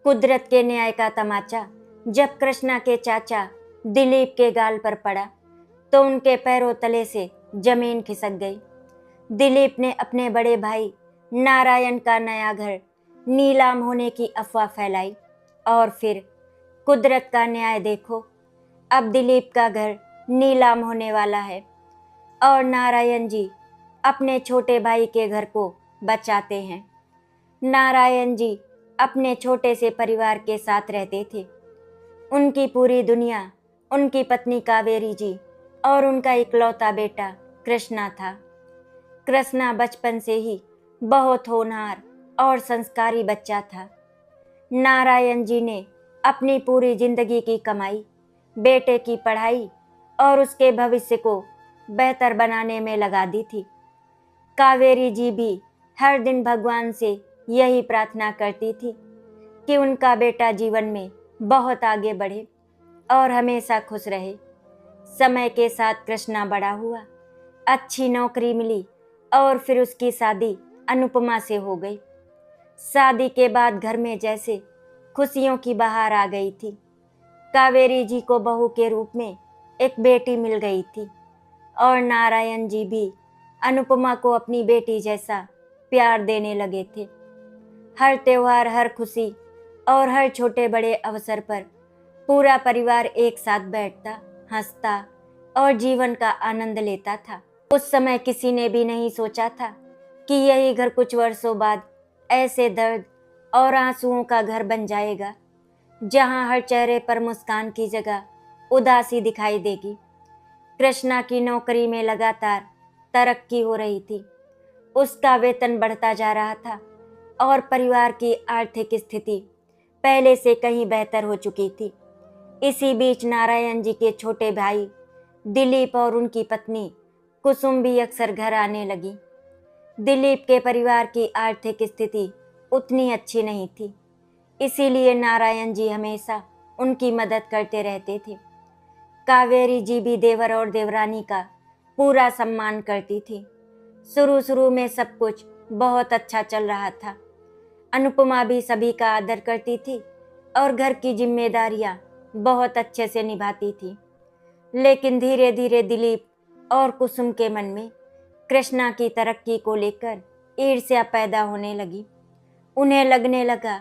कुदरत के न्याय का तमाचा जब कृष्णा के चाचा दिलीप के गाल पर पड़ा तो उनके पैरों तले से जमीन खिसक गई। दिलीप ने अपने बड़े भाई नारायण का नया घर नीलाम होने की अफवाह फैलाई और फिर कुदरत का न्याय देखो, अब दिलीप का घर नीलाम होने वाला है और नारायण जी अपने छोटे भाई के घर को बचाते हैं। नारायण जी अपने छोटे से परिवार के साथ रहते थे। उनकी पूरी दुनिया उनकी पत्नी कावेरी जी और उनका इकलौता बेटा कृष्णा था। कृष्णा बचपन से ही बहुत होनहार और संस्कारी बच्चा था। नारायण जी ने अपनी पूरी जिंदगी की कमाई बेटे की पढ़ाई और उसके भविष्य को बेहतर बनाने में लगा दी थी। कावेरी जी भी हर दिन भगवान से यही प्रार्थना करती थी कि उनका बेटा जीवन में बहुत आगे बढ़े और हमेशा खुश रहे। समय के साथ कृष्णा बड़ा हुआ, अच्छी नौकरी मिली और फिर उसकी शादी अनुपमा से हो गई। शादी के बाद घर में जैसे खुशियों की बहार आ गई थी। कावेरी जी को बहू के रूप में एक बेटी मिल गई थी और नारायण जी भी अनुपमा को अपनी बेटी जैसा प्यार देने लगे थे। हर त्योहार, हर खुशी और हर छोटे बड़े अवसर पर पूरा परिवार एक साथ बैठता, हंसता और जीवन का आनंद लेता था। उस समय किसी ने भी नहीं सोचा था कि यही घर कुछ वर्षों बाद ऐसे दर्द और आंसुओं का घर बन जाएगा, जहां हर चेहरे पर मुस्कान की जगह उदासी दिखाई देगी। कृष्णा की नौकरी में लगातार तरक्की हो रही थी। उसका वेतन बढ़ता जा रहा था और परिवार की आर्थिक स्थिति पहले से कहीं बेहतर हो चुकी थी। इसी बीच नारायण जी के छोटे भाई दिलीप और उनकी पत्नी कुसुम भी अक्सर घर आने लगी। दिलीप के परिवार की आर्थिक स्थिति उतनी अच्छी नहीं थी, इसीलिए नारायण जी हमेशा उनकी मदद करते रहते थे। कावेरी जी भी देवर और देवरानी का पूरा सम्मान करती थी। शुरू में सब कुछ बहुत अच्छा चल रहा था। अनुपमा भी सभी का आदर करती थी और घर की जिम्मेदारियां बहुत अच्छे से निभाती थी। लेकिन धीरे धीरे दिलीप और कुसुम के मन में कृष्णा की तरक्की को लेकर ईर्ष्या पैदा होने लगी। उन्हें लगने लगा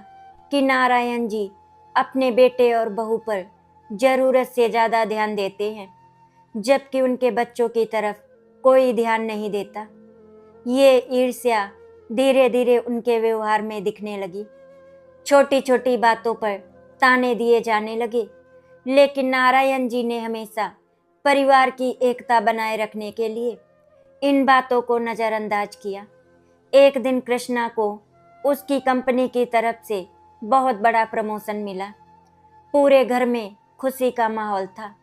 कि नारायण जी अपने बेटे और बहू पर जरूरत से ज़्यादा ध्यान देते हैं, जबकि उनके बच्चों की तरफ कोई ध्यान नहीं देता। ये ईर्ष्या धीरे धीरे उनके व्यवहार में दिखने लगी। छोटी छोटी बातों पर ताने दिए जाने लगे, लेकिन नारायण जी ने हमेशा परिवार की एकता बनाए रखने के लिए इन बातों को नज़रअंदाज किया। एक दिन कृष्णा को उसकी कंपनी की तरफ से बहुत बड़ा प्रमोशन मिला। पूरे घर में खुशी का माहौल था।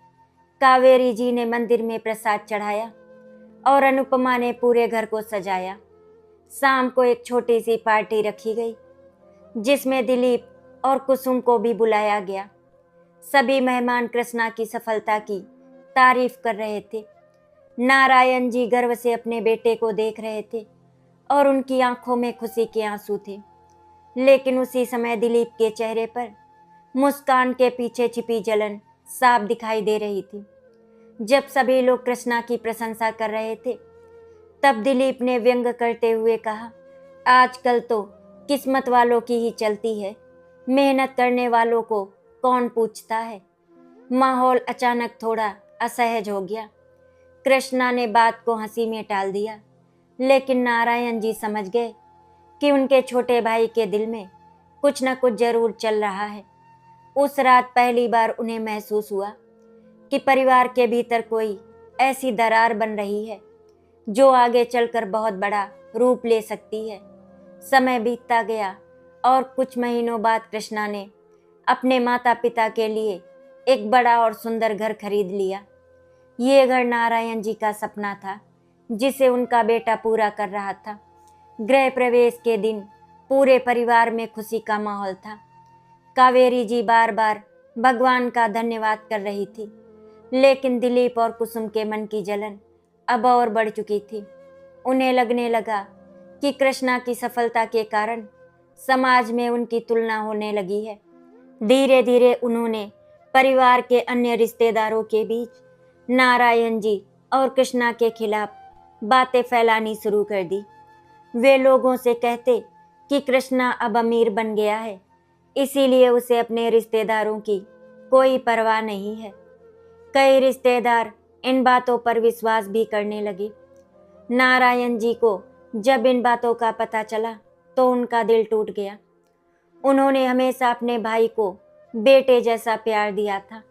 कावेरी जी ने मंदिर में प्रसाद चढ़ाया और अनुपमा ने पूरे घर को सजाया। शाम को एक छोटी सी पार्टी रखी गई, जिसमें दिलीप और कुसुम को भी बुलाया गया। सभी मेहमान कृष्णा की सफलता की तारीफ कर रहे थे। नारायण जी गर्व से अपने बेटे को देख रहे थे और उनकी आंखों में खुशी के आंसू थे। लेकिन उसी समय दिलीप के चेहरे पर मुस्कान के पीछे छिपी जलन साफ दिखाई दे रही थी। जब सभी लोग कृष्णा की प्रशंसा कर रहे थे, तब दिलीप ने व्यंग करते हुए कहा, आजकल तो किस्मत वालों की ही चलती है, मेहनत करने वालों को कौन पूछता है। माहौल अचानक थोड़ा असहज हो गया। कृष्णा ने बात को हंसी में टाल दिया, लेकिन नारायण जी समझ गए कि उनके छोटे भाई के दिल में कुछ न कुछ जरूर चल रहा है। उस रात पहली बार उन्हें महसूस हुआ कि परिवार के भीतर कोई ऐसी दरार बन रही है जो आगे चलकर बहुत बड़ा रूप ले सकती है। समय बीतता गया और कुछ महीनों बाद कृष्णा ने अपने माता पिता के लिए एक बड़ा और सुंदर घर खरीद लिया। ये घर नारायण जी का सपना था, जिसे उनका बेटा पूरा कर रहा था। गृह प्रवेश के दिन पूरे परिवार में खुशी का माहौल था। कावेरी जी बार बार भगवान का धन्यवाद कर रही थी, लेकिन दिलीप और कुसुम के मन की जलन अब और बढ़ चुकी थी। उन्हें लगने लगा कि कृष्णा की सफलता के कारण समाज में उनकी तुलना होने लगी है। धीरे धीरे उन्होंने परिवार के अन्य रिश्तेदारों के बीच नारायण जी और कृष्णा के खिलाफ बातें फैलानी शुरू कर दी। वे लोगों से कहते कि कृष्णा अब अमीर बन गया है, इसीलिए उसे अपने रिश्तेदारों की कोई परवाह नहीं है। कई रिश्तेदार इन बातों पर विश्वास भी करने लगे। नारायण जी को जब इन बातों का पता चला तो उनका दिल टूट गया। उन्होंने हमेशा अपने भाई को बेटे जैसा प्यार दिया था,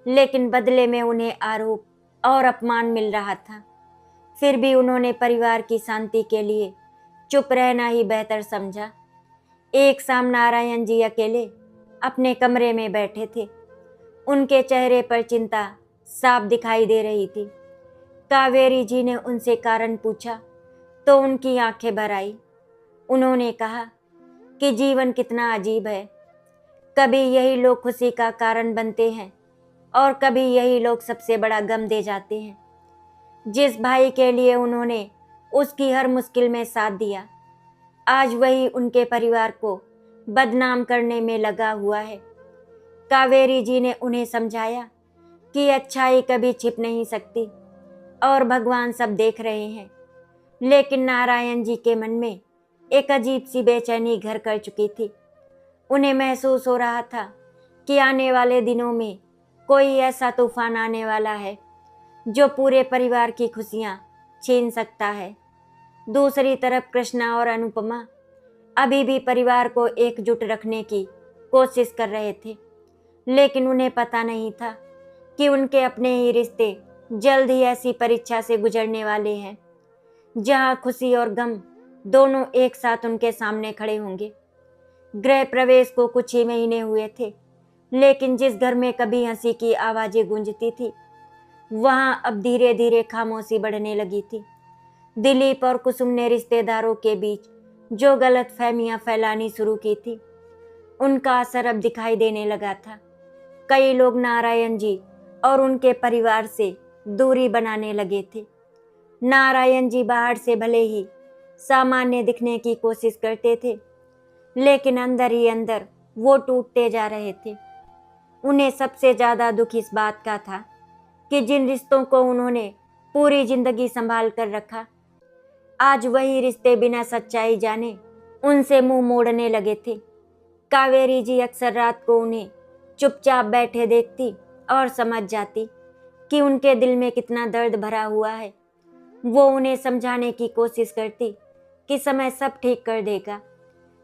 लेकिन बदले में उन्हें आरोप और अपमान मिल रहा था। फिर भी उन्होंने परिवार की शांति के लिए चुप रहना ही बेहतर समझा। एक शाम नारायण जी अकेले अपने कमरे में बैठे थे। उनके चेहरे पर चिंता साफ दिखाई दे रही थी। कावेरी जी ने उनसे कारण पूछा तो उनकी आंखें भर आई। उन्होंने कहा कि जीवन कितना अजीब है, कभी यही लोग खुशी का कारण बनते हैं और कभी यही लोग सबसे बड़ा गम दे जाते हैं। जिस भाई के लिए उन्होंने उसकी हर मुश्किल में साथ दिया, आज वही उनके परिवार को बदनाम करने में लगा हुआ है। कावेरी जी ने उन्हें समझाया कि अच्छाई कभी छिप नहीं सकती और भगवान सब देख रहे हैं। लेकिन नारायण जी के मन में एक अजीब सी बेचैनी घर कर चुकी थी। उन्हें महसूस हो रहा था कि आने वाले दिनों में कोई ऐसा तूफान आने वाला है जो पूरे परिवार की खुशियां छीन सकता है। दूसरी तरफ कृष्णा और अनुपमा अभी भी परिवार को एकजुट रखने की कोशिश कर रहे थे, लेकिन उन्हें पता नहीं था कि उनके अपने ही रिश्ते जल्द ही ऐसी परीक्षा से गुजरने वाले हैं जहां खुशी और गम दोनों एक साथ उनके सामने खड़े होंगे। गृह प्रवेश को कुछ ही महीने हुए थे, लेकिन जिस घर में कभी हंसी की आवाजें गूंजती थी वहां अब धीरे धीरे खामोशी बढ़ने लगी थी। दिलीप और कुसुम ने रिश्तेदारों के बीच जो गलत फहमियां फैलानी शुरू की थी, उनका असर अब दिखाई देने लगा था। कई लोग नारायण जी और उनके परिवार से दूरी बनाने लगे थे। नारायण जी बाहर से भले ही सामान्य दिखने की कोशिश करते थे, लेकिन अंदर ही अंदर वो टूटते जा रहे थे। उन्हें सबसे ज्यादा दुख इस बात का था कि जिन रिश्तों को उन्होंने पूरी जिंदगी संभाल कर रखा, आज वही रिश्ते बिना सच्चाई जाने उनसे मुंह मोड़ने लगे थे। कावेरी जी अक्सर रात को उन्हें चुपचाप बैठे देखती और समझ जाती कि उनके दिल में कितना दर्द भरा हुआ है। वो उन्हें समझाने की कोशिश करती कि समय सब ठीक कर देगा,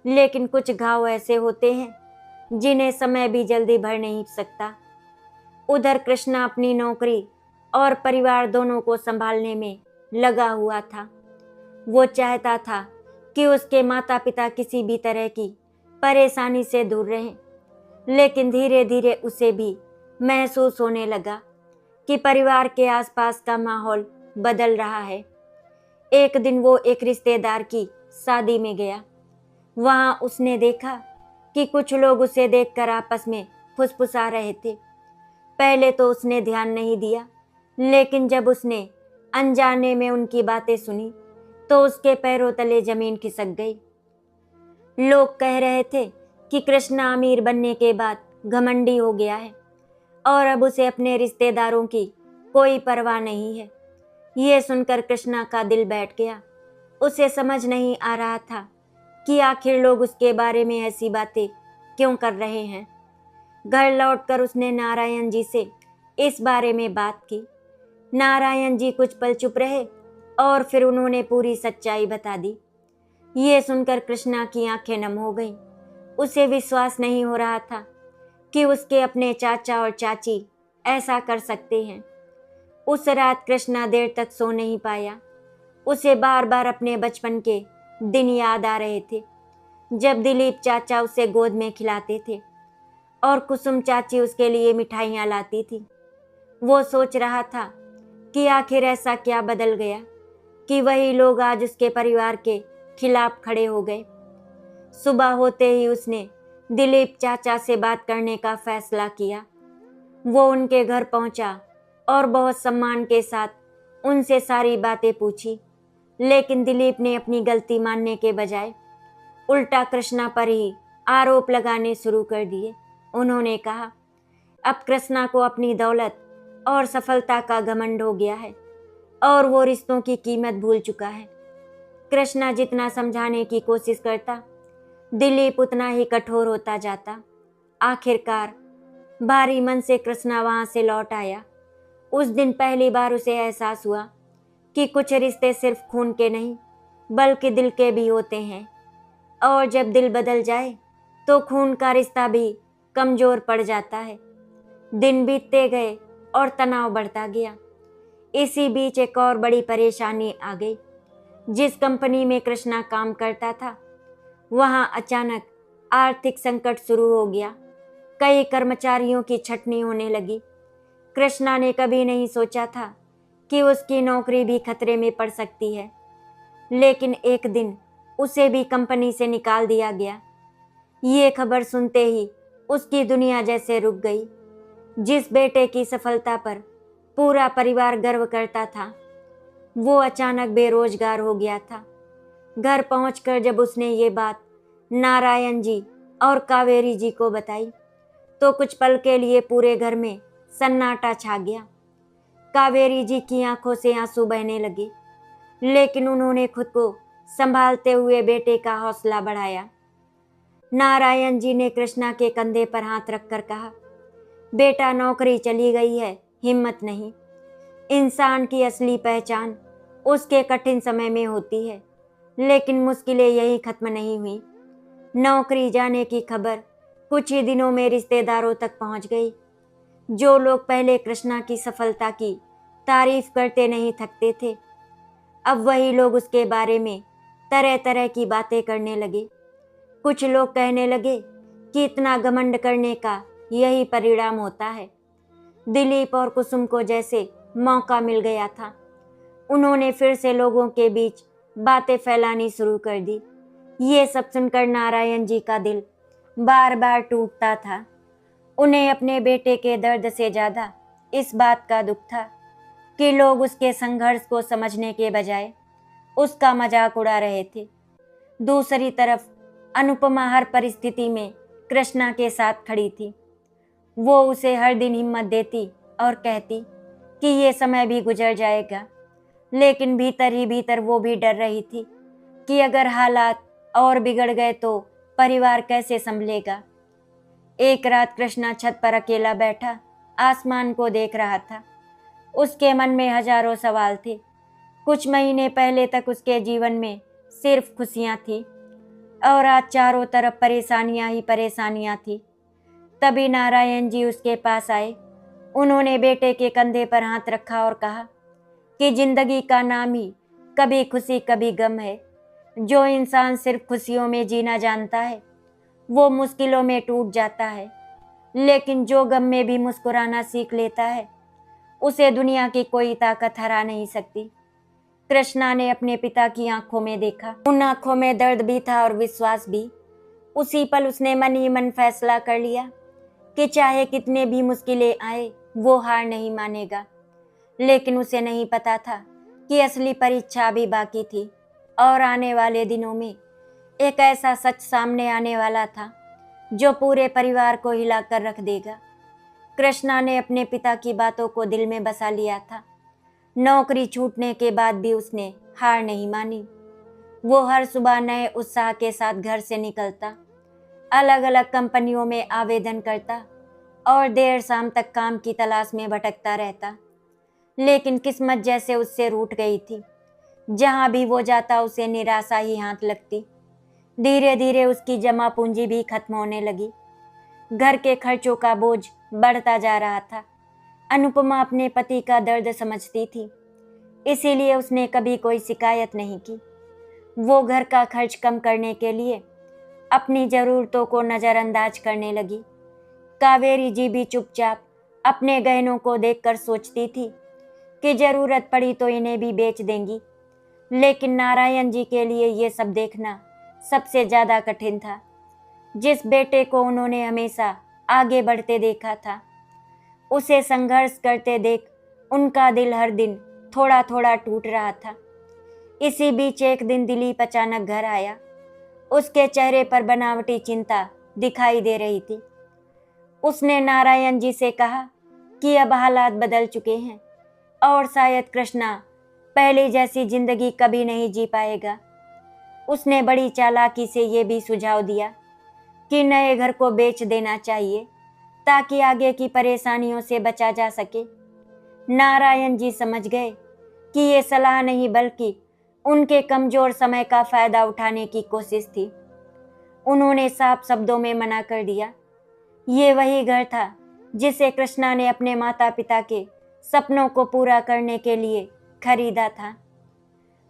लेकिन कुछ घाव ऐसे होते हैं जिन्हें समय भी जल्दी भर नहीं सकता। उधर कृष्णा अपनी नौकरी और परिवार दोनों को संभालने में लगा हुआ था। वो चाहता था कि उसके माता पिता किसी भी तरह की परेशानी से दूर रहें, लेकिन धीरे धीरे उसे भी महसूस होने लगा कि परिवार के आसपास का माहौल बदल रहा है। एक दिन वो एक रिश्तेदार की शादी में गया। वहां उसने देखा कि कुछ लोग उसे देखकर आपस में फुसफुसा रहे थे। पहले तो उसने ध्यान नहीं दिया, लेकिन जब उसने अनजाने में उनकी बातें सुनी तो उसके पैरों तले जमीन खिसक गई। लोग कह रहे थे कि कृष्णा अमीर बनने के बाद घमंडी हो गया है और अब उसे अपने रिश्तेदारों की कोई परवाह नहीं है। ये सुनकर कृष्णा का दिल बैठ गया। उसे समझ नहीं आ रहा था कि आखिर लोग उसके बारे में ऐसी बातें क्यों कर रहे हैं। घर लौटकर उसने नारायण जी से इस बारे में बात की। नारायण जी कुछ पल चुप रहे और फिर उन्होंने पूरी सच्चाई बता दी। ये सुनकर कृष्णा की आंखें नम हो गईं। उसे विश्वास नहीं हो रहा था कि उसके अपने चाचा और चाची ऐसा कर सकते हैं। उस रात कृष्णा देर तक सो नहीं पाया। उसे बार बार अपने बचपन के दिन याद आ रहे थे, जब दिलीप चाचा उसे गोद में खिलाते थे और कुसुम चाची उसके लिए मिठाइयाँ लाती थी। वो सोच रहा था कि आखिर ऐसा क्या बदल गया कि वही लोग आज उसके परिवार के खिलाफ खड़े हो गए। सुबह होते ही उसने दिलीप चाचा से बात करने का फैसला किया। वो उनके घर पहुंचा और बहुत सम्मान के साथ उनसे सारी बातें पूछी, लेकिन दिलीप ने अपनी गलती मानने के बजाय उल्टा कृष्णा पर ही आरोप लगाने शुरू कर दिए। उन्होंने कहा, अब कृष्णा को अपनी दौलत और सफलता का घमंड हो गया है और वो रिश्तों की कीमत भूल चुका है। कृष्णा जितना समझाने की कोशिश करता, दिलीप उतना ही कठोर होता जाता। आखिरकार भारी मन से कृष्णा वहां से लौट आया। उस दिन पहली बार उसे एहसास हुआ कि कुछ रिश्ते सिर्फ खून के नहीं बल्कि दिल के भी होते हैं, और जब दिल बदल जाए तो खून का रिश्ता भी कमजोर पड़ जाता है। दिन बीतते गए और तनाव बढ़ता गया। इसी बीच एक और बड़ी परेशानी आ गई। जिस कंपनी में कृष्णा काम करता था वहां अचानक आर्थिक संकट शुरू हो गया। कई कर्मचारियों की छटनी होने लगी। कृष्णा ने कभी नहीं सोचा था कि उसकी नौकरी भी खतरे में पड़ सकती है, लेकिन एक दिन उसे भी कंपनी से निकाल दिया गया। ये खबर सुनते ही उसकी दुनिया जैसे रुक गई। जिस बेटे की सफलता पर पूरा परिवार गर्व करता था वो अचानक बेरोजगार हो गया था। घर पहुंचकर जब उसने ये बात नारायण जी और कावेरी जी को बताई तो कुछ पल के लिए पूरे घर में सन्नाटा छा गया। कावेरी जी की आंखों से आंसू बहने लगे, लेकिन उन्होंने खुद को संभालते हुए बेटे का हौसला बढ़ाया। नारायण जी ने कृष्णा के कंधे पर हाथ रखकर कहा, बेटा नौकरी चली गई है, हिम्मत नहीं। इंसान की असली पहचान उसके कठिन समय में होती है, लेकिन मुश्किलें यही खत्म नहीं हुई। नौकरी जाने की खबर कुछ ही दिनों में रिश्तेदारों तक पहुंच गई। जो लोग पहले कृष्णा की सफलता की तारीफ करते नहीं थकते थे, अब वही लोग उसके बारे में तरह तरह की बातें करने लगे। कुछ लोग कहने लगे कि इतना घमंड करने का यही परिणाम होता है। दिलीप और कुसुम को जैसे मौका मिल गया था, उन्होंने फिर से लोगों के बीच बातें फैलानी शुरू कर दी। ये सब सुनकर नारायण जी का दिल बार बार टूटता था। उन्हें अपने बेटे के दर्द से ज़्यादा इस बात का दुख था कि लोग उसके संघर्ष को समझने के बजाय उसका मजाक उड़ा रहे थे। दूसरी तरफ अनुपमा हर परिस्थिति में कृष्णा के साथ खड़ी थी। वो उसे हर दिन हिम्मत देती और कहती कि ये समय भी गुजर जाएगा, लेकिन भीतर ही भीतर वो भी डर रही थी कि अगर हालात और बिगड़ गए तो परिवार कैसे संभलेगा। एक रात कृष्णा छत पर अकेला बैठा आसमान को देख रहा था। उसके मन में हजारों सवाल थे। कुछ महीने पहले तक उसके जीवन में सिर्फ खुशियां थी और आज चारों तरफ परेशानियां ही परेशानियां थी। तभी नारायण जी उसके पास आए। उन्होंने बेटे के कंधे पर हाथ रखा और कहा कि जिंदगी का नाम ही कभी खुशी कभी गम है। जो इंसान सिर्फ खुशियों में जीना जानता है वो मुश्किलों में टूट जाता है, लेकिन जो गम में भी मुस्कुराना सीख लेता है उसे दुनिया की कोई ताकत हरा नहीं सकती। कृष्णा ने अपने पिता की आंखों में देखा। उन आंखों में दर्द भी था और विश्वास भी। उसी पल उसने मन ही मन फैसला कर लिया कि चाहे कितने भी मुश्किलें आए वो हार नहीं मानेगा। लेकिन उसे नहीं पता था कि असली परीक्षा भी बाकी थी और आने वाले दिनों में एक ऐसा सच सामने आने वाला था जो पूरे परिवार को हिलाकर रख देगा। कृष्णा ने अपने पिता की बातों को दिल में बसा लिया था। नौकरी छूटने के बाद भी उसने हार नहीं मानी। वो हर सुबह नए उत्साह के साथ घर से निकलता, अलग अलग कंपनियों में आवेदन करता और देर शाम तक काम की तलाश में भटकता रहता। लेकिन किस्मत जैसे उससे रूठ गई थी। जहां भी वो जाता उसे निराशा ही हाथ लगती। धीरे धीरे उसकी जमा पूंजी भी खत्म होने लगी। घर के खर्चों का बोझ बढ़ता जा रहा था। अनुपमा अपने पति का दर्द समझती थी, इसीलिए उसने कभी कोई शिकायत नहीं की। वो घर का खर्च कम करने के लिए अपनी ज़रूरतों को नज़रअंदाज करने लगी। कावेरी जी भी चुपचाप अपने गहनों को देखकर सोचती थी कि ज़रूरत पड़ी तो इन्हें भी बेच देंगी। लेकिन नारायण जी के लिए ये सब देखना सबसे ज़्यादा कठिन था। जिस बेटे को उन्होंने हमेशा आगे बढ़ते देखा था, उसे संघर्ष करते देख उनका दिल हर दिन थोड़ा थोड़ा टूट रहा था। इसी बीच एक दिन दिलीप अचानक घर आया। उसके चेहरे पर बनावटी चिंता दिखाई दे रही थी। उसने नारायण जी से कहा कि अब हालात बदल चुके हैं और शायद कृष्णा पहले जैसी जिंदगी कभी नहीं जी पाएगा। उसने बड़ी चालाकी से ये भी सुझाव दिया कि नए घर को बेच देना चाहिए ताकि आगे की परेशानियों से बचा जा सके। नारायण जी समझ गए कि ये सलाह नहीं बल्कि उनके कमजोर समय का फायदा उठाने की कोशिश थी। उन्होंने साफ शब्दों में मना कर दिया। ये वही घर था जिसे कृष्णा ने अपने माता पिता के सपनों को पूरा करने के लिए खरीदा था।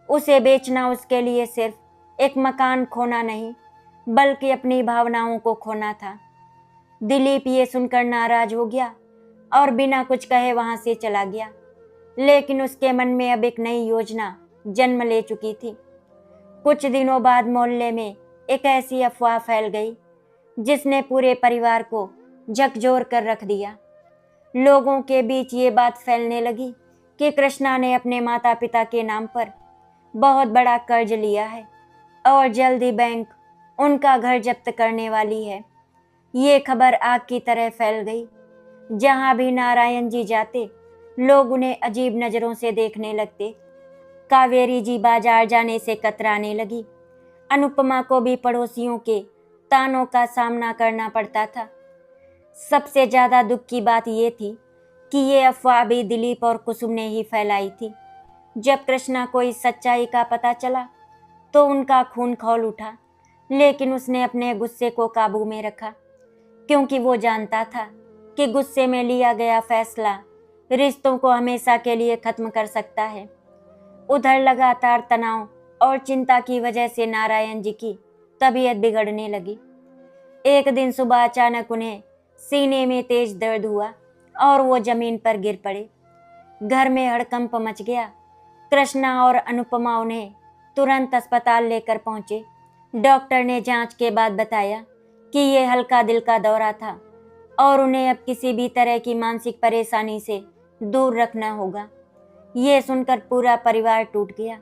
उसे बेचना उसके लिए सिर्फ एक मकान खोना नहीं बल्कि अपनी भावनाओं को खोना था। दिलीप ये सुनकर नाराज हो गया और बिना कुछ कहे वहां से चला गया, लेकिन उसके मन में अब एक नई योजना जन्म ले चुकी थी। कुछ दिनों बाद मोहल्ले में एक ऐसी अफवाह फैल गई जिसने पूरे परिवार को झकझोर कर रख दिया। लोगों के बीच ये बात फैलने लगी कि कृष्णा ने अपने माता पिता के नाम पर बहुत बड़ा कर्ज लिया है और जल्द ही बैंक उनका घर जब्त करने वाली है। ये खबर आग की तरह फैल गई। जहां भी नारायण जी जाते लोग उन्हें अजीब नजरों से देखने लगते। कावेरी जी बाजार जाने से कतराने लगी। अनुपमा को भी पड़ोसियों के तानों का सामना करना पड़ता था। सबसे ज्यादा दुख की बात ये थी कि ये अफवाह भी दिलीप और कुसुम ने ही फैलाई थी। जब कृष्णा को इस सच्चाई का पता चला तो उनका खून खौल उठा, लेकिन उसने अपने गुस्से को काबू में रखा क्योंकि वो जानता था कि गुस्से में लिया गया फैसला रिश्तों को हमेशा के लिए खत्म कर सकता है। उधर लगातार तनाव और चिंता की वजह से नारायण जी की तबीयत बिगड़ने लगी। एक दिन सुबह अचानक उन्हें सीने में तेज दर्द हुआ और वो जमीन पर गिर पड़े। घर में हड़कंप मच गया। कृष्णा और अनुपमा उन्हें तुरंत अस्पताल लेकर पहुंचे। डॉक्टर ने जांच के बाद बताया कि ये हल्का दिल का दौरा था और उन्हें अब किसी भी तरह की मानसिक परेशानी से दूर रखना होगा। ये सुनकर पूरा परिवार टूट गया।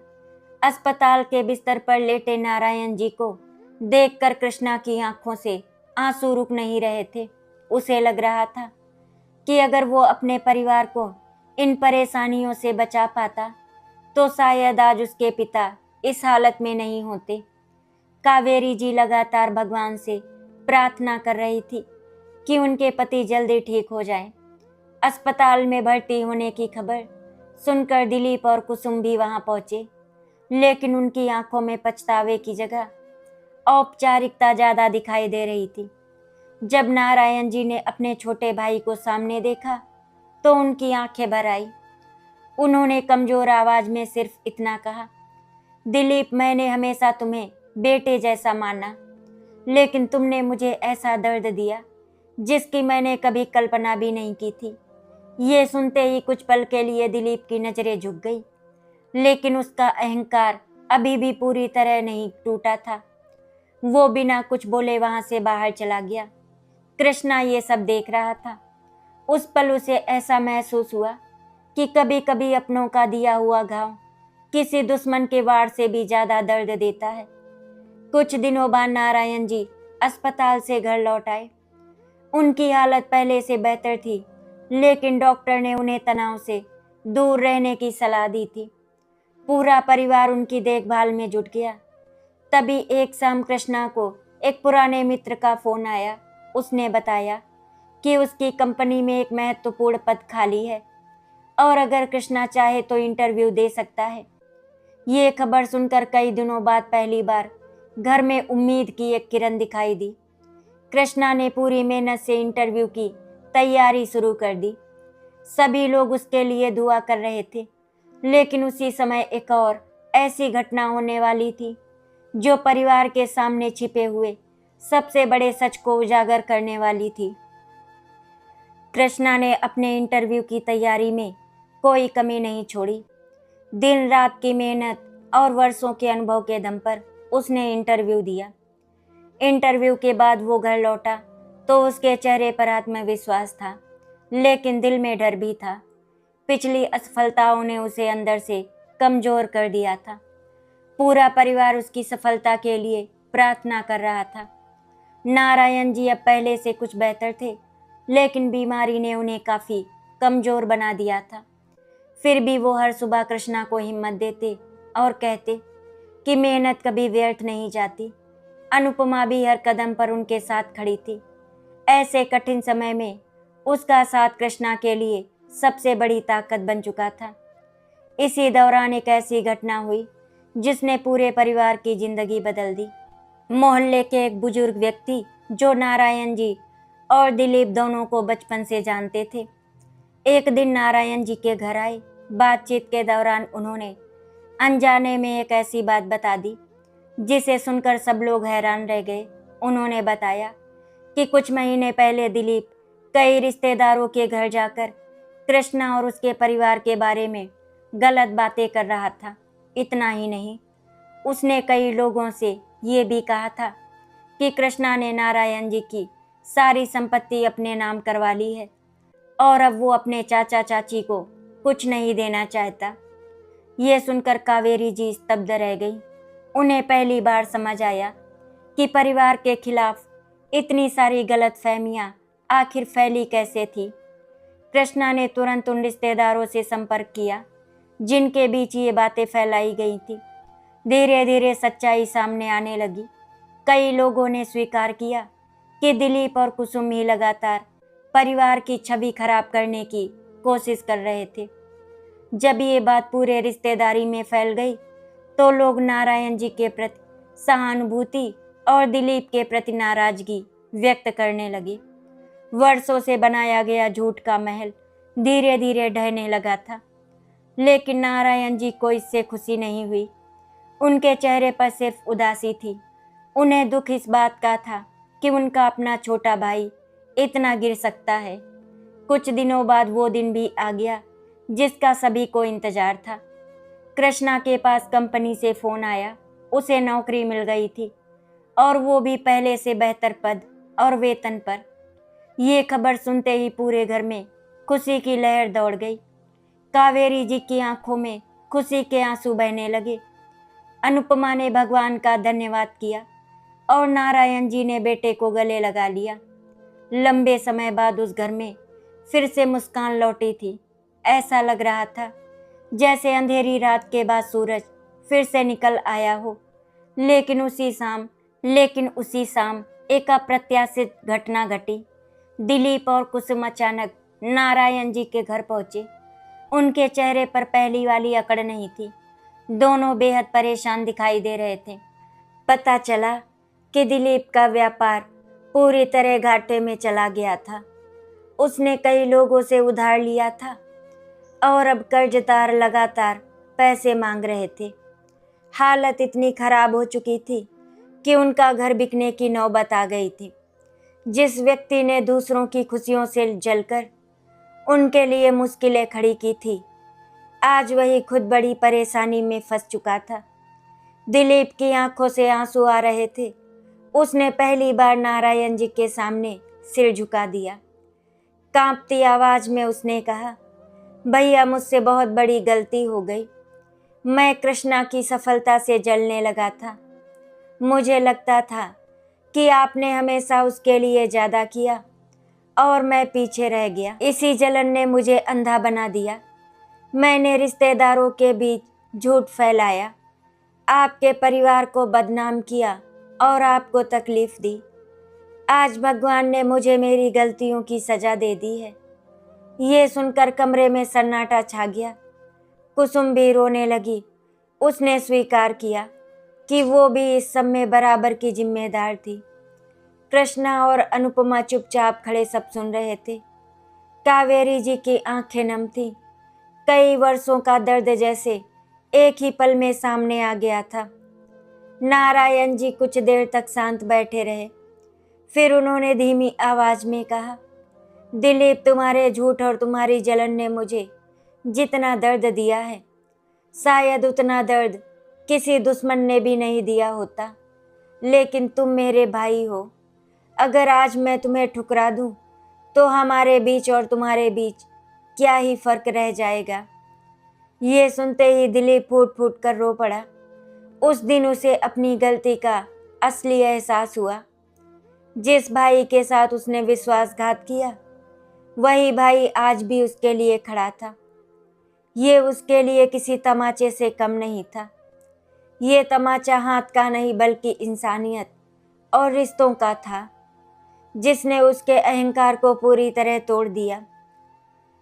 अस्पताल के बिस्तर पर लेटे नारायण जी को देखकर कृष्णा की आंखों से आंसू रुक नहीं रहे थे। उसे लग रहा था कि अगर वो अपने परिवार को इन परेशानियों से बचा पाता तो शायद आज उसके पिता इस हालत में नहीं होते। कावेरी जी लगातार भगवान से प्रार्थना कर रही थी कि उनके पति जल्दी ठीक हो जाए। अस्पताल में भर्ती होने की खबर सुनकर दिलीप और कुसुम भी वहां पहुंचे, लेकिन उनकी आंखों में पछतावे की जगह औपचारिकता ज्यादा दिखाई दे रही थी। जब नारायण जी ने अपने छोटे भाई को सामने देखा तो उनकी आंखें भर आई। उन्होंने कमजोर आवाज में सिर्फ इतना कहा, दिलीप, मैंने हमेशा तुम्हें बेटे जैसा माना, लेकिन तुमने मुझे ऐसा दर्द दिया जिसकी मैंने कभी कल्पना भी नहीं की थी। ये सुनते ही कुछ पल के लिए दिलीप की नजरें झुक गई, लेकिन उसका अहंकार अभी भी पूरी तरह नहीं टूटा था। वो बिना कुछ बोले वहां से बाहर चला गया। कृष्णा ये सब देख रहा था। उस पल उसे ऐसा महसूस हुआ कि कभी कभी अपनों का दिया हुआ घाव किसी दुश्मन के वार से भी ज्यादा दर्द देता है। कुछ दिनों बाद नारायण जी अस्पताल से घर लौट आए। उनकी हालत पहले से बेहतर थी, लेकिन डॉक्टर ने उन्हें तनाव से दूर रहने की सलाह दी थी। पूरा परिवार उनकी देखभाल में जुट गया। तभी एक शाम कृष्णा को एक पुराने मित्र का फोन आया। उसने बताया कि उसकी कंपनी में एक महत्वपूर्ण पद खाली है और अगर कृष्णा चाहे तो इंटरव्यू दे सकता है। ये खबर सुनकर कई दिनों बाद पहली बार घर में उम्मीद की एक किरण दिखाई दी। कृष्णा ने पूरी मेहनत से इंटरव्यू की तैयारी शुरू कर दी। सभी लोग उसके लिए दुआ कर रहे थे, लेकिन उसी समय एक और ऐसी घटना होने वाली थी जो परिवार के सामने छिपे हुए सबसे बड़े सच को उजागर करने वाली थी। कृष्णा ने अपने इंटरव्यू की तैयारी में कोई कमी नहीं छोड़ी। दिन रात की मेहनत और वर्षों के अनुभव के दम पर उसने इंटरव्यू दिया। इंटरव्यू के बाद वो घर लौटा तो उसके चेहरे पर आत्मविश्वास था, लेकिन दिल में डर भी था। पिछली असफलताओं ने उसे अंदर से कमजोर कर दिया था। पूरा परिवार उसकी सफलता के लिए प्रार्थना कर रहा था। नारायण जी अब पहले से कुछ बेहतर थे, लेकिन बीमारी ने उन्हें काफ़ी कमज़ोर बना दिया था। फिर भी वो हर सुबह कृष्णा को हिम्मत देते और कहते कि मेहनत कभी व्यर्थ नहीं जाती। अनुपमा भी हर कदम पर उनके साथ खड़ी थी। ऐसे कठिन समय में उसका साथ कृष्णा के लिए सबसे बड़ी ताकत बन चुका था। इसी दौरान एक ऐसी घटना हुई जिसने पूरे परिवार की जिंदगी बदल दी। मोहल्ले के एक बुजुर्ग व्यक्ति जो नारायण जी और दिलीप दोनों को बचपन से जानते थे, एक दिन नारायण जी के घर आए। बातचीत के दौरान उन्होंने अनजाने में एक ऐसी बात बता दी जिसे सुनकर सब लोग हैरान रह गए। उन्होंने बताया कि कुछ महीने पहले दिलीप कई रिश्तेदारों के घर जाकर कृष्णा और उसके परिवार के बारे में गलत बातें कर रहा था। इतना ही नहीं, उसने कई लोगों से ये भी कहा था कि कृष्णा ने नारायण जी की सारी संपत्ति अपने नाम करवा ली है और अब वो अपने चाचा चाची को कुछ नहीं देना चाहता। ये सुनकर कावेरी जी स्तब्ध रह गई। उन्हें पहली बार समझ आया कि परिवार के खिलाफ इतनी सारी गलतफहमियां आखिर फैली कैसे थी। कृष्णा ने तुरंत उन रिश्तेदारों से संपर्क किया जिनके बीच ये बातें फैलाई गई थी। धीरे धीरे सच्चाई सामने आने लगी। कई लोगों ने स्वीकार किया कि दिलीप और कुसुम ही लगातार परिवार की छवि खराब करने की कोशिश कर रहे थे। जब ये बात पूरे रिश्तेदारी में फैल गई तो लोग नारायण जी के प्रति सहानुभूति और दिलीप के प्रति नाराजगी व्यक्त करने लगे। वर्षों से बनाया गया झूठ का महल धीरे धीरे ढहने लगा था, लेकिन नारायण जी को इससे खुशी नहीं हुई। उनके चेहरे पर सिर्फ उदासी थी। उन्हें दुख इस बात का था कि उनका अपना छोटा भाई इतना गिर सकता है। कुछ दिनों बाद वो दिन भी आ गया जिसका सभी को इंतजार था। कृष्णा के पास कंपनी से फ़ोन आया। उसे नौकरी मिल गई थी और वो भी पहले से बेहतर पद और वेतन पर। ये खबर सुनते ही पूरे घर में खुशी की लहर दौड़ गई। कावेरी जी की आंखों में खुशी के आंसू बहने लगे। अनुपमा ने भगवान का धन्यवाद किया और नारायण जी ने बेटे को गले लगा लिया। लंबे समय बाद उस घर में फिर से मुस्कान लौटी थी। ऐसा लग रहा था जैसे अंधेरी रात के बाद सूरज फिर से निकल आया हो। लेकिन उसी शाम एक अप्रत्याशित घटना घटी। दिलीप और कुसुम अचानक नारायण जी के घर पहुंचे। उनके चेहरे पर पहली वाली अकड़ नहीं थी। दोनों बेहद परेशान दिखाई दे रहे थे। पता चला कि दिलीप का व्यापार पूरी तरह घाटे में चला गया था। उसने कई लोगों से उधार लिया था और अब कर्जदार लगातार पैसे मांग रहे थे। हालत इतनी खराब हो चुकी थी कि उनका घर बिकने की नौबत आ गई थी। जिस व्यक्ति ने दूसरों की खुशियों से जलकर उनके लिए मुश्किलें खड़ी की थी, आज वही खुद बड़ी परेशानी में फंस चुका था। दिलीप की आंखों से आंसू आ रहे थे। उसने पहली बार नारायण जी के सामने सिर झुका दिया। कांपती आवाज में उसने कहा, भैया मुझसे बहुत बड़ी गलती हो गई। मैं कृष्णा की सफलता से जलने लगा था। मुझे लगता था कि आपने हमेशा उसके लिए ज़्यादा किया और मैं पीछे रह गया। इसी जलन ने मुझे अंधा बना दिया। मैंने रिश्तेदारों के बीच झूठ फैलाया, आपके परिवार को बदनाम किया और आपको तकलीफ दी। आज भगवान ने मुझे मेरी गलतियों की सज़ा दे दी है। ये सुनकर कमरे में सन्नाटा छा गया। कुसुम भी रोने लगी। उसने स्वीकार किया कि वो भी इस सब में बराबर की जिम्मेदार थी। कृष्णा और अनुपमा चुपचाप खड़े सब सुन रहे थे। कावेरी जी की आंखें नम थीं। कई वर्षों का दर्द जैसे एक ही पल में सामने आ गया था। नारायण जी कुछ देर तक शांत बैठे रहे। फिर उन्होंने धीमी आवाज में कहा, दिलीप, तुम्हारे झूठ और तुम्हारी जलन ने मुझे जितना दर्द दिया है, शायद उतना दर्द किसी दुश्मन ने भी नहीं दिया होता। लेकिन तुम मेरे भाई हो। अगर आज मैं तुम्हें ठुकरा दूं, तो हमारे बीच और तुम्हारे बीच क्या ही फर्क रह जाएगा। ये सुनते ही दिलीप फूट फूट कर रो पड़ा। उस दिन उसे अपनी गलती का असली एहसास हुआ। जिस भाई के साथ उसने विश्वासघात किया, वही भाई आज भी उसके लिए खड़ा था। ये उसके लिए किसी तमाचे से कम नहीं था। ये तमाचा हाथ का नहीं बल्कि इंसानियत और रिश्तों का था, जिसने उसके अहंकार को पूरी तरह तोड़ दिया।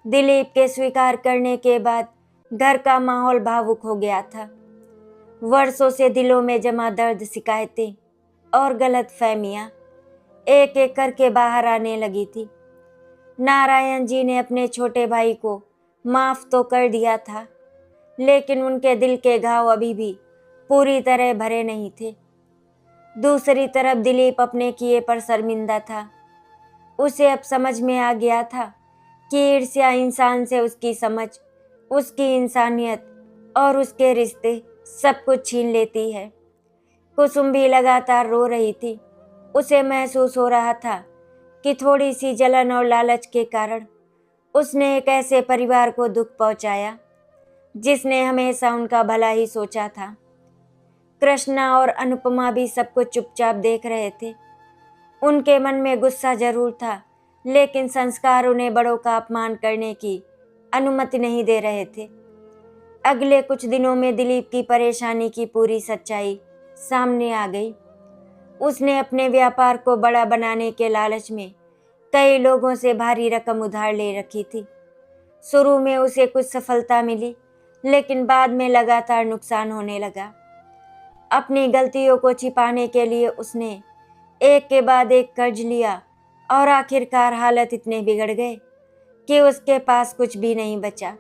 दिलीप के स्वीकार करने के बाद घर का माहौल भावुक हो गया था। वर्षों से दिलों में जमा दर्द, शिकायतें और गलतफहमियां एक एक करके बाहर आने लगी थी। नारायण जी ने अपने छोटे भाई को माफ तो कर दिया था, लेकिन उनके दिल के घाव अभी भी पूरी तरह भरे नहीं थे। दूसरी तरफ दिलीप अपने किए पर शर्मिंदा था। उसे अब समझ में आ गया था कि ईर्ष्या इंसान से उसकी समझ, उसकी इंसानियत और उसके रिश्ते सब कुछ छीन लेती है। कुसुम भी लगातार रो रही थी। उसे महसूस हो रहा था कि थोड़ी सी जलन और लालच के कारण उसने एक ऐसे परिवार को दुख पहुंचाया जिसने हमेशा उनका भला ही सोचा था। कृष्णा और अनुपमा भी सब कुछ चुपचाप देख रहे थे। उनके मन में गुस्सा जरूर था, लेकिन संस्कार उन्हें बड़ों का अपमान करने की अनुमति नहीं दे रहे थे। अगले कुछ दिनों में दिलीप की परेशानी की पूरी सच्चाई सामने आ गई। उसने अपने व्यापार को बड़ा बनाने के लालच में कई लोगों से भारी रकम उधार ले रखी थी। शुरू में उसे कुछ सफलता मिली, लेकिन बाद में लगातार नुकसान होने लगा। अपनी गलतियों को छिपाने के लिए उसने एक के बाद एक कर्ज लिया और आखिरकार हालत इतने बिगड़ गए कि उसके पास कुछ भी नहीं बचा।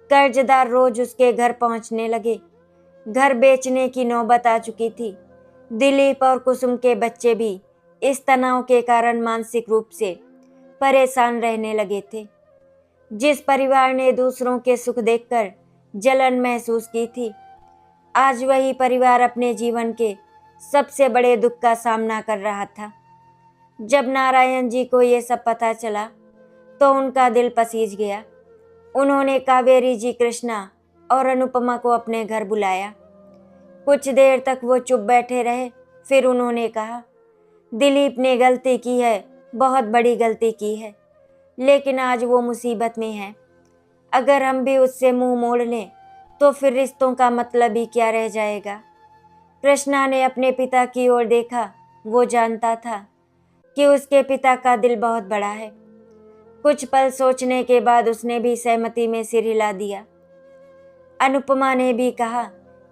कर्जदार रोज उसके घर पहुंचने लगे। घर बेचने की नौबत आ चुकी थी। दिलीप और कुसुम के बच्चे भी इस तनाव के कारण मानसिक रूप से परेशान रहने लगे थे। जिस परिवार ने दूसरों के सुख देखकर जलन महसूस की थी, आज वही परिवार अपने जीवन के सबसे बड़े दुख का सामना कर रहा था। जब नारायण जी को ये सब पता चला तो उनका दिल पसीज गया। उन्होंने कावेरी जी, कृष्णा और अनुपमा को अपने घर बुलाया। कुछ देर तक वो चुप बैठे रहे। फिर उन्होंने कहा, दिलीप ने गलती की है, बहुत बड़ी गलती की है, लेकिन आज वो मुसीबत में है। अगर हम भी उससे मुंह मोड़ लें तो फिर रिश्तों का मतलब ही क्या रह जाएगा। कृष्णा ने अपने पिता की ओर देखा। वो जानता था कि उसके पिता का दिल बहुत बड़ा है। कुछ पल सोचने के बाद उसने भी सहमति में सिर हिला दिया। अनुपमा ने भी कहा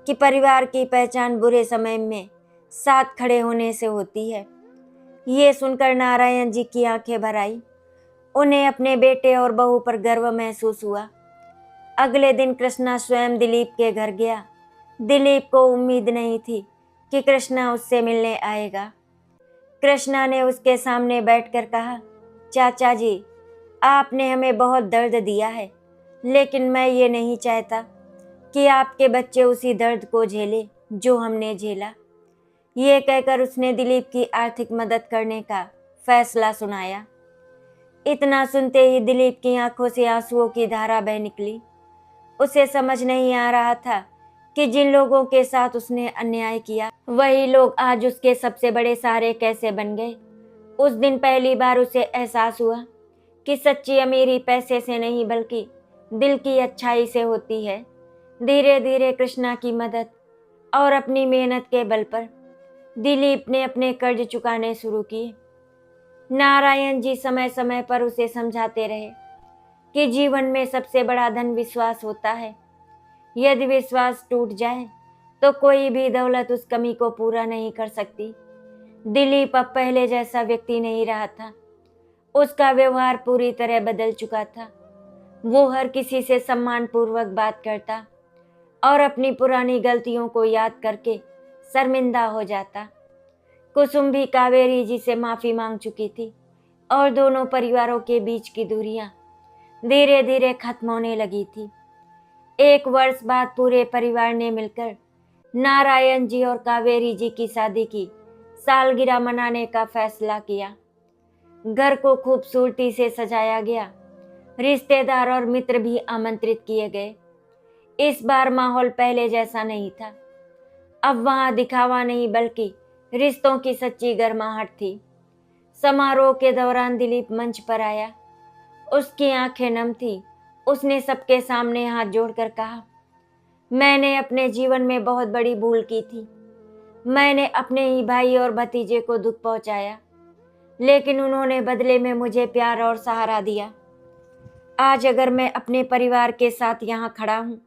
कि परिवार की पहचान बुरे समय में साथ खड़े होने से होती है। ये सुनकर नारायण जी की आंखें भर आई। उन्हें अपने बेटे और बहू पर गर्व महसूस हुआ। अगले दिन कृष्णा स्वयं दिलीप के घर गया। दिलीप को उम्मीद नहीं थी कि कृष्णा उससे मिलने आएगा। कृष्णा ने उसके सामने बैठकर कहा, चाचा जी, आपने हमें बहुत दर्द दिया है, लेकिन मैं ये नहीं चाहता कि आपके बच्चे उसी दर्द को झेले जो हमने झेला। ये कहकर उसने दिलीप की आर्थिक मदद करने का फैसला सुनाया। इतना सुनते ही दिलीप की आंखों से आंसुओं की धारा बह निकली। उसे समझ नहीं आ रहा था कि जिन लोगों के साथ उसने अन्याय किया, वही लोग आज उसके सबसे बड़े सहारे कैसे बन गए। उस दिन पहली बार उसे एहसास हुआ कि सच्ची अमीरी पैसे से नहीं बल्कि दिल की अच्छाई से होती है। धीरे धीरे कृष्णा की मदद और अपनी मेहनत के बल पर दिलीप ने अपने कर्ज चुकाने शुरू किए। नारायण जी समय समय पर उसे समझाते रहे कि जीवन में सबसे बड़ा धन विश्वास होता है। यदि विश्वास टूट जाए तो कोई भी दौलत उस कमी को पूरा नहीं कर सकती। दिलीप अब पहले जैसा व्यक्ति नहीं रहा था। उसका व्यवहार पूरी तरह बदल चुका था। वो हर किसी से सम्मानपूर्वक बात करता और अपनी पुरानी गलतियों को याद करके शर्मिंदा हो जाता। कुसुम भी कावेरी जी से माफी मांग चुकी थी और दोनों परिवारों के बीच की दूरियां धीरे धीरे खत्म होने लगी थी। एक वर्ष बाद पूरे परिवार ने मिलकर नारायण जी और कावेरी जी की शादी की सालगिरह मनाने का फैसला किया। घर को खूबसूरती से सजाया गया। रिश्तेदार और मित्र भी आमंत्रित किए गए। इस बार माहौल पहले जैसा नहीं था। अब वहां दिखावा नहीं बल्कि रिश्तों की सच्ची गर्माहट थी। समारोह के दौरान दिलीप मंच पर आया उसकी आंखें नम थी। उसने सबके सामने हाथ जोड़कर कहा, मैंने अपने जीवन में बहुत बड़ी भूल की थी। मैंने अपने ही भाई और भतीजे को दुख पहुंचाया, लेकिन उन्होंने बदले में मुझे प्यार और सहारा दिया। आज अगर मैं अपने परिवार के साथ यहाँ खड़ा हूँ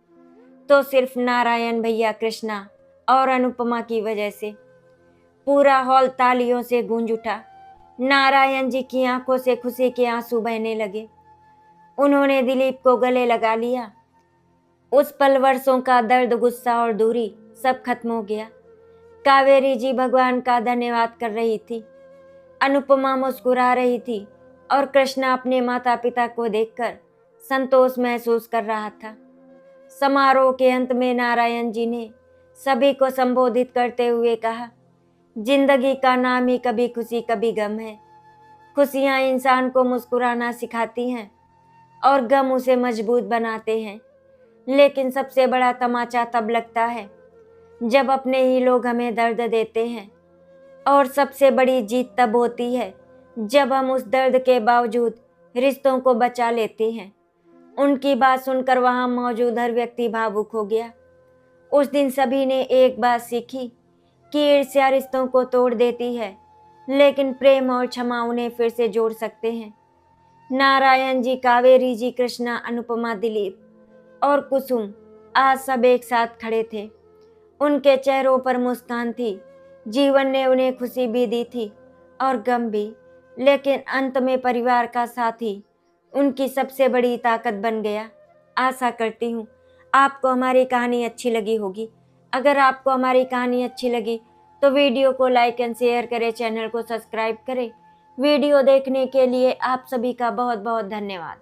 तो सिर्फ नारायण भैया, कृष्णा और अनुपमा की वजह से। पूरा हॉल तालियों से गूंज उठा। नारायण जी की आंखों से खुशी के आंसू बहने लगे। उन्होंने दिलीप को गले लगा लिया। उस पल वर्षों का दर्द, गुस्सा और दूरी सब खत्म हो गया। कावेरी जी भगवान का धन्यवाद कर रही थी, अनुपमा मुस्कुरा रही थी और कृष्णा अपने माता पिता को देखकर संतोष महसूस कर रहा था। समारोह के अंत में नारायण जी ने सभी को संबोधित करते हुए कहा, जिंदगी का नाम ही कभी खुशी कभी गम है। खुशियां इंसान को मुस्कुराना सिखाती हैं और गम उसे मजबूत बनाते हैं। लेकिन सबसे बड़ा तमाचा तब लगता है जब अपने ही लोग हमें दर्द देते हैं, और सबसे बड़ी जीत तब होती है जब हम उस दर्द के बावजूद रिश्तों को बचा लेते हैं। उनकी बात सुनकर वहां मौजूद हर व्यक्ति भावुक हो गया। उस दिन सभी ने एक बात सीखी कि ईर्ष्या रिश्तों को तोड़ देती है, लेकिन प्रेम और क्षमा उन्हें फिर से जोड़ सकते हैं। नारायण जी, कावेरी जी, कृष्णा, अनुपमा, दिलीप और कुसुम आज सब एक साथ खड़े थे। उनके चेहरों पर मुस्कान थी। जीवन ने उन्हें खुशी भी दी थी और गम भी, लेकिन अंत में परिवार का साथी उनकी सबसे बड़ी ताकत बन गया। आशा करती हूँ आपको हमारी कहानी अच्छी लगी होगी। अगर आपको हमारी कहानी अच्छी लगी तो वीडियो को लाइक एंड शेयर करें, चैनल को सब्सक्राइब करें। वीडियो देखने के लिए आप सभी का बहुत बहुत धन्यवाद।